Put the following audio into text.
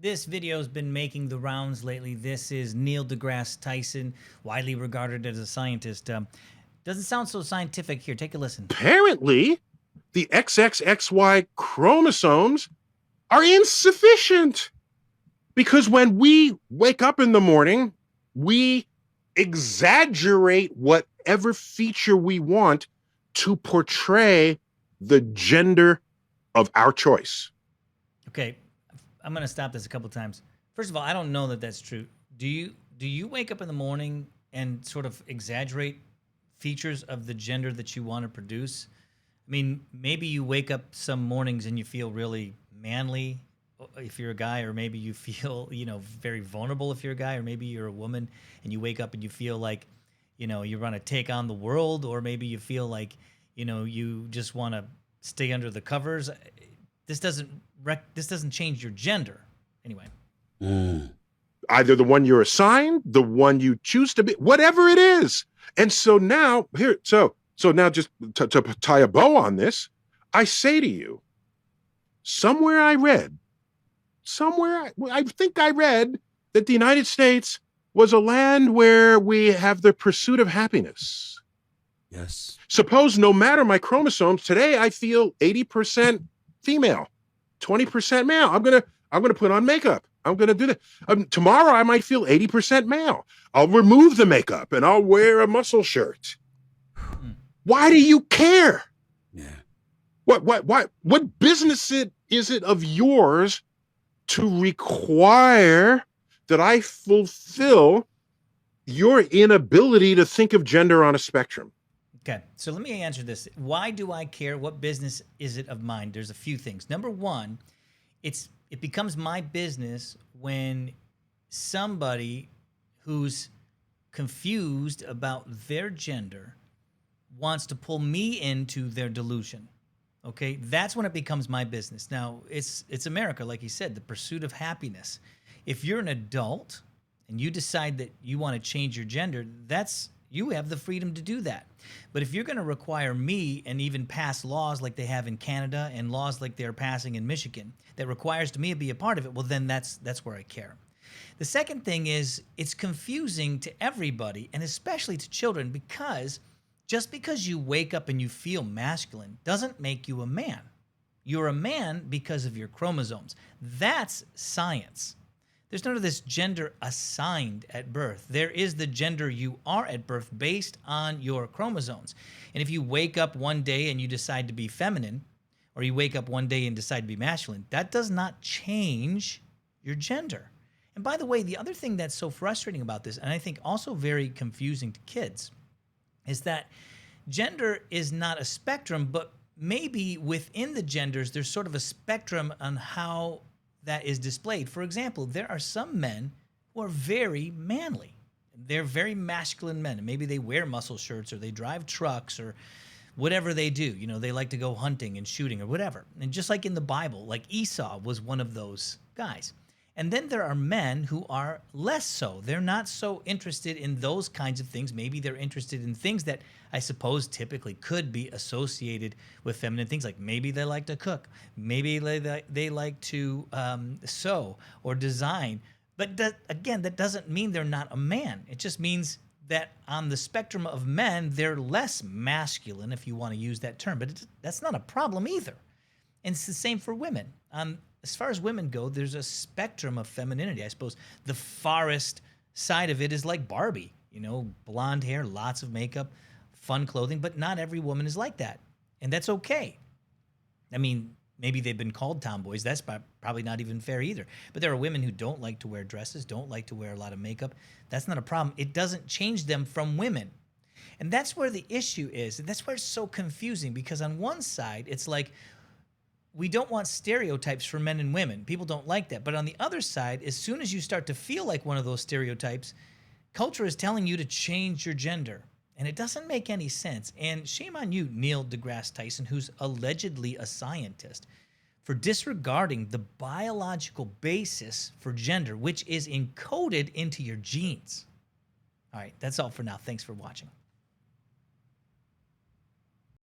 This video has been making the rounds lately. This is Neil deGrasse Tyson, widely regarded as a scientist. Doesn't sound so scientific. Here, take a listen. Apparently, the XXXY chromosomes are insufficient because when we wake up in the morning, we exaggerate whatever feature we want to portray the gender of our choice. Okay, I'm gonna stop this a couple times. First of all, I don't know that that's true. Do you wake up in the morning and sort of exaggerate features of the gender that you want to produce? I mean, maybe you wake up some mornings and you feel really manly if you're a guy, or maybe you feel, very vulnerable if you're a guy, or maybe you're a woman and you wake up and you feel like, you want to take on the world, or maybe you feel like, you just want to stay under the covers. This doesn't change your gender. Anyway. Either the one you're assigned, the one you choose to be, whatever it is. And so now now just to tie a bow on this, I say to you, somewhere I think I read that the United States was a land where we have the pursuit of happiness. Yes. Suppose no matter my chromosomes, today I feel 80% female, 20% male. I'm gonna put on makeup. I'm gonna do that. Tomorrow I might feel 80% male. I'll remove the makeup and I'll wear a muscle shirt. Why do you care? Yeah. What business is it of yours to require that I fulfill your inability to think of gender on a spectrum? Okay, so let me answer this. Why do I care? What business is it of mine? There's a few things. Number one, it becomes my business when somebody who's confused about their gender wants to pull me into their delusion. Okay, that's when it becomes my business. Now, it's America, like you said, the pursuit of happiness. If you're an adult and you decide that you want to change your gender, you have the freedom to do that. But if you're going to require me and even pass laws like they have in Canada and laws like they're passing in Michigan that requires me to be a part of it, well, then that's where I care. The second thing is it's confusing to everybody, and especially to children, because just because you wake up and you feel masculine doesn't make you a man. You're a man because of your chromosomes. That's science. There's none of this gender assigned at birth. There is the gender you are at birth based on your chromosomes. And if you wake up one day and you decide to be feminine, or you wake up one day and decide to be masculine, that does not change your gender. And by the way, the other thing that's so frustrating about this, and I think also very confusing to kids, is that gender is not a spectrum, but maybe within the genders, there's sort of a spectrum on how that is displayed. For example, there are some men who are very manly. They're very masculine men. And maybe they wear muscle shirts or they drive trucks or whatever they do. They like to go hunting and shooting or whatever. And just like in the Bible, like Esau was one of those guys. And then there are men who are less so. They're not so interested in those kinds of things. Maybe they're interested in things that I suppose typically could be associated with feminine things, like maybe they like to cook, maybe they like to sew or design. But that doesn't mean they're not a man. It just means that on the spectrum of men, they're less masculine, if you want to use that term. But that's not a problem either. And it's the same for women. As far as women go, there's a spectrum of femininity. I suppose the farthest side of it is like Barbie, blonde hair, lots of makeup, fun clothing, but not every woman is like that. And that's okay. I mean, maybe they've been called tomboys. That's probably not even fair either. But there are women who don't like to wear dresses, don't like to wear a lot of makeup. That's not a problem. It doesn't change them from women. And that's where the issue is. And that's where it's so confusing, because on one side, it's like, we don't want stereotypes for men and women. People don't like that. But on the other side, as soon as you start to feel like one of those stereotypes, culture is telling you to change your gender. And it doesn't make any sense. And shame on you, Neil deGrasse Tyson, who's allegedly a scientist, for disregarding the biological basis for gender, which is encoded into your genes. All right, that's all for now. Thanks for watching.